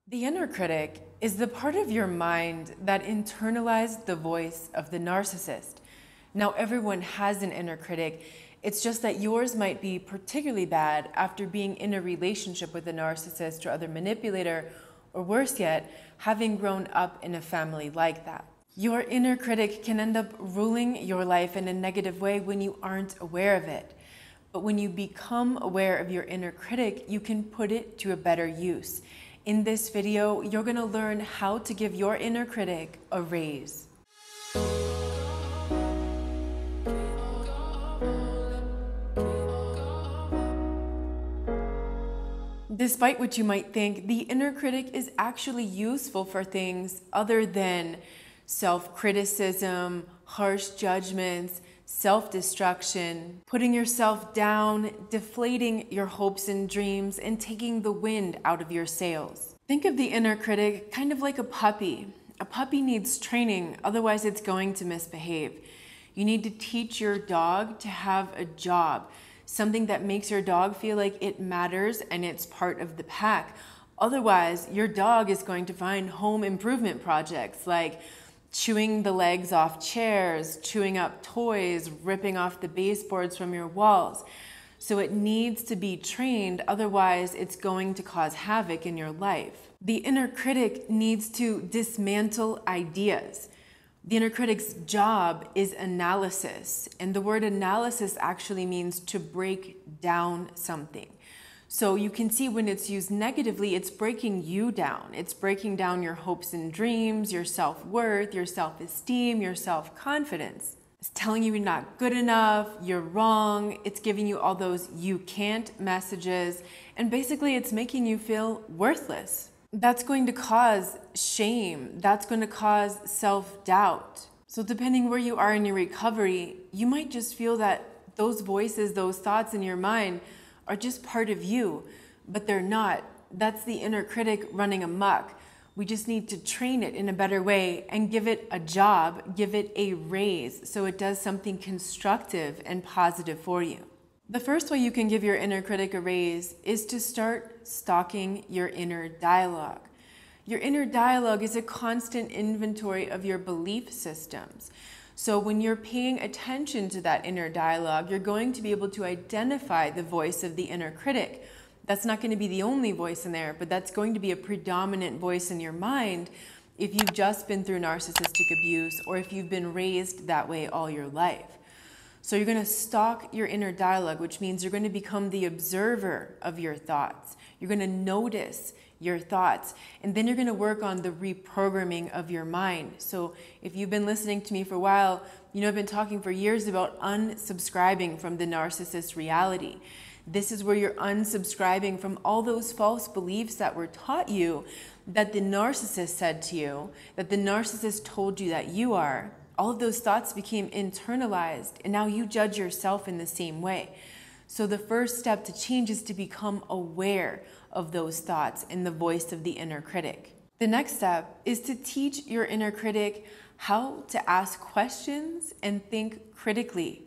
The inner critic is the part of your mind that internalized the voice of the narcissist. Now, everyone has an inner critic. It's just that yours might be particularly bad after being in a relationship with a narcissist or other manipulator, or worse yet, having grown up in a family like that. Your inner critic can end up ruling your life in a negative way when you aren't aware of it. But when you become aware of your inner critic, you can put it to a better use. In this video, you're going to learn how to give your inner critic a raise. Despite what you might think, the inner critic is actually useful for things other than self-criticism, harsh judgments, self-destruction, putting yourself down, deflating your hopes and dreams, and taking the wind out of your sails. Think of the inner critic kind of like a puppy. A puppy needs training, otherwise it's going to misbehave. You need to teach your dog to have a job, something that makes your dog feel like it matters and it's part of the pack. Otherwise, your dog is going to find home improvement projects like chewing the legs off chairs, chewing up toys, ripping off the baseboards from your walls. So it needs to be trained, otherwise it's going to cause havoc in your life. The inner critic needs to dismantle ideas. The inner critic's job is analysis, and the word analysis actually means to break down something. So you can see when it's used negatively, it's breaking you down. It's breaking down your hopes and dreams, your self-worth, your self-esteem, your self-confidence. It's telling you you're not good enough, you're wrong. It's giving you all those you can't messages, and basically it's making you feel worthless. That's going to cause shame. That's going to cause self-doubt. So depending where you are in your recovery, you might just feel that those voices, those thoughts in your mind are just part of you, but they're not. That's the inner critic running amok. We just need to train it in a better way and give it a job, give it a raise so it does something constructive and positive for you. The first way you can give your inner critic a raise is to start stalking your inner dialogue. Your inner dialogue is a constant inventory of your belief systems. So when you're paying attention to that inner dialogue, you're going to be able to identify the voice of the inner critic. That's not going to be the only voice in there, but that's going to be a predominant voice in your mind if you've just been through narcissistic abuse or if you've been raised that way all your life. So you're going to stalk your inner dialogue, which means you're going to become the observer of your thoughts. You're going to notice your thoughts, and then you're going to work on the reprogramming of your mind. So if you've been listening to me for a while, you know I've been talking for years about unsubscribing from the narcissist reality. This is where you're unsubscribing from all those false beliefs that were taught you, that the narcissist said to you, that the narcissist told you that you are. All of those thoughts became internalized, and now you judge yourself in the same way. So the first step to change is to become aware of those thoughts and the voice of the inner critic. The next step is to teach your inner critic how to ask questions and think critically.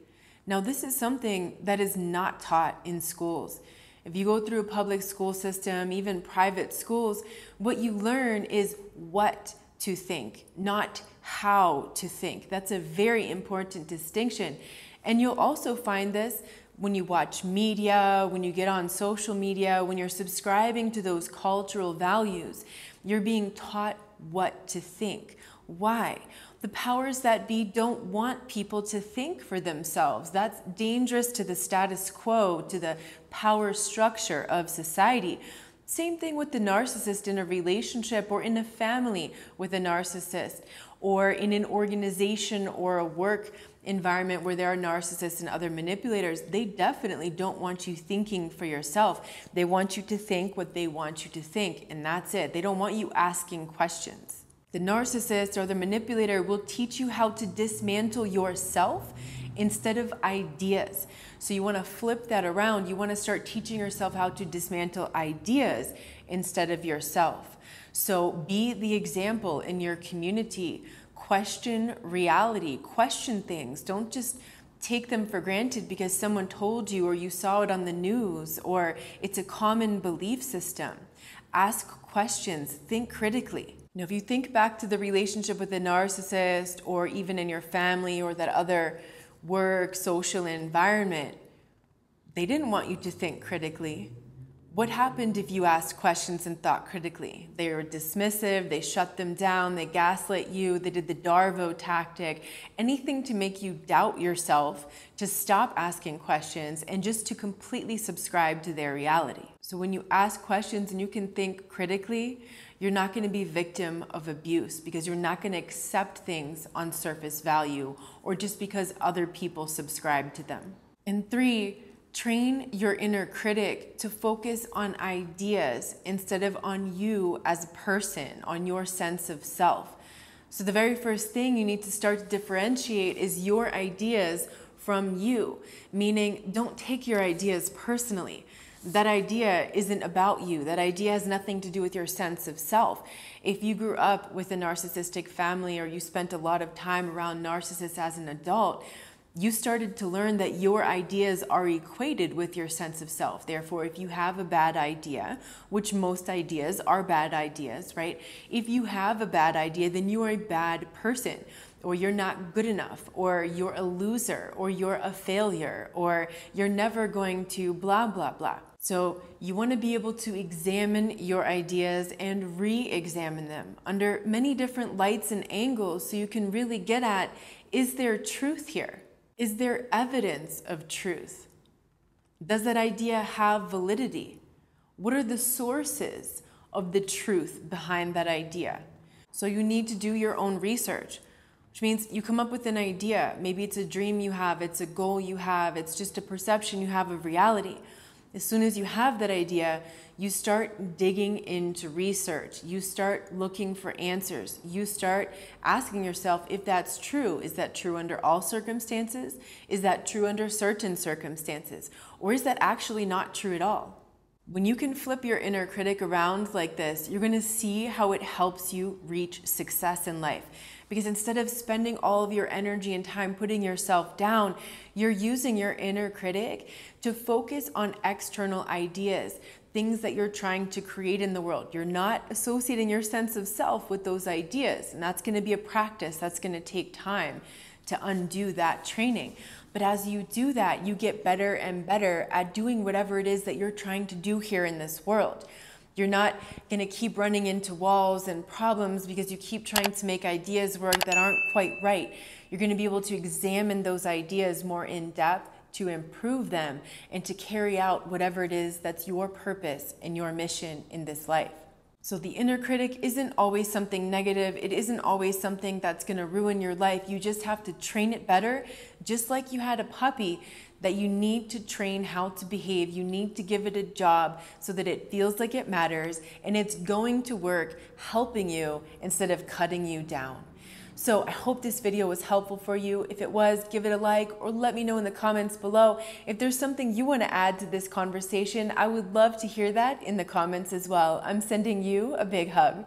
Now, this is something that is not taught in schools. If you go through a public school system, even private schools, what you learn is what to think, not how to think. That's a very important distinction. And you'll also find this when you watch media, when you get on social media, when you're subscribing to those cultural values, you're being taught what to think. Why? The powers that be don't want people to think for themselves. That's dangerous to the status quo, to the power structure of society. Same thing with the narcissist in a relationship or in a family with a narcissist, or in an organization or a work environment where there are narcissists and other manipulators. They definitely don't want you thinking for yourself. They want you to think what they want you to think, and that's it. They don't want you asking questions. The narcissist or the manipulator will teach you how to dismantle yourself instead of ideas. So you want to flip that around. You want to start teaching yourself how to dismantle ideas instead of yourself. So be the example in your community. Question reality, question things. Don't just take them for granted because someone told you or you saw it on the news or it's a common belief system. Ask questions, think critically. Now, if you think back to the relationship with a narcissist, or even in your family or that other work, social environment, they didn't want you to think critically. What happened if you asked questions and thought critically? They were dismissive, they shut them down, they gaslit you, they did the Darvo tactic, anything to make you doubt yourself, to stop asking questions, and just to completely subscribe to their reality. So when you ask questions and you can think critically, you're not going to be victim of abuse, because you're not going to accept things on surface value or just because other people subscribe to them. And 3, train your inner critic to focus on ideas instead of on you as a person, on your sense of self. So the very first thing you need to start to differentiate is your ideas from you, meaning don't take your ideas personally. That idea isn't about you. That idea has nothing to do with your sense of self. If you grew up with a narcissistic family, or you spent a lot of time around narcissists as an adult, you started to learn that your ideas are equated with your sense of self. Therefore, if you have a bad idea, which most ideas are bad ideas, right? If you have a bad idea, then you are a bad person, or you're not good enough, or you're a loser, or you're a failure, or you're never going to blah, blah, blah. So you want to be able to examine your ideas and re-examine them under many different lights and angles, so you can really get at, is there truth here? Is there evidence of truth? Does that idea have validity? What are the sources of the truth behind that idea? So you need to do your own research, which means you come up with an idea. Maybe it's a dream you have, it's a goal you have, it's just a perception you have of reality. As soon as you have that idea, you start digging into research. You start looking for answers. You start asking yourself if that's true. Is that true under all circumstances? Is that true under certain circumstances? Or is that actually not true at all? When you can flip your inner critic around like this, you're going to see how it helps you reach success in life. Because instead of spending all of your energy and time putting yourself down, you're using your inner critic to focus on external ideas, things that you're trying to create in the world. You're not associating your sense of self with those ideas, and that's going to be a practice. That's going to take time to undo that training. But as you do that, you get better and better at doing whatever it is that you're trying to do here in this world. You're not going to keep running into walls and problems because you keep trying to make ideas work that aren't quite right. You're going to be able to examine those ideas more in depth, to improve them, and to carry out whatever it is that's your purpose and your mission in this life. So the inner critic isn't always something negative. It isn't always something that's going to ruin your life. You just have to train it better, just like you had a puppy that you need to train how to behave. You need to give it a job so that it feels like it matters and it's going to work helping you instead of cutting you down. So I hope this video was helpful for you. If it was, give it a like or let me know in the comments below. If there's something you want to add to this conversation, I would love to hear that in the comments as well. I'm sending you a big hug.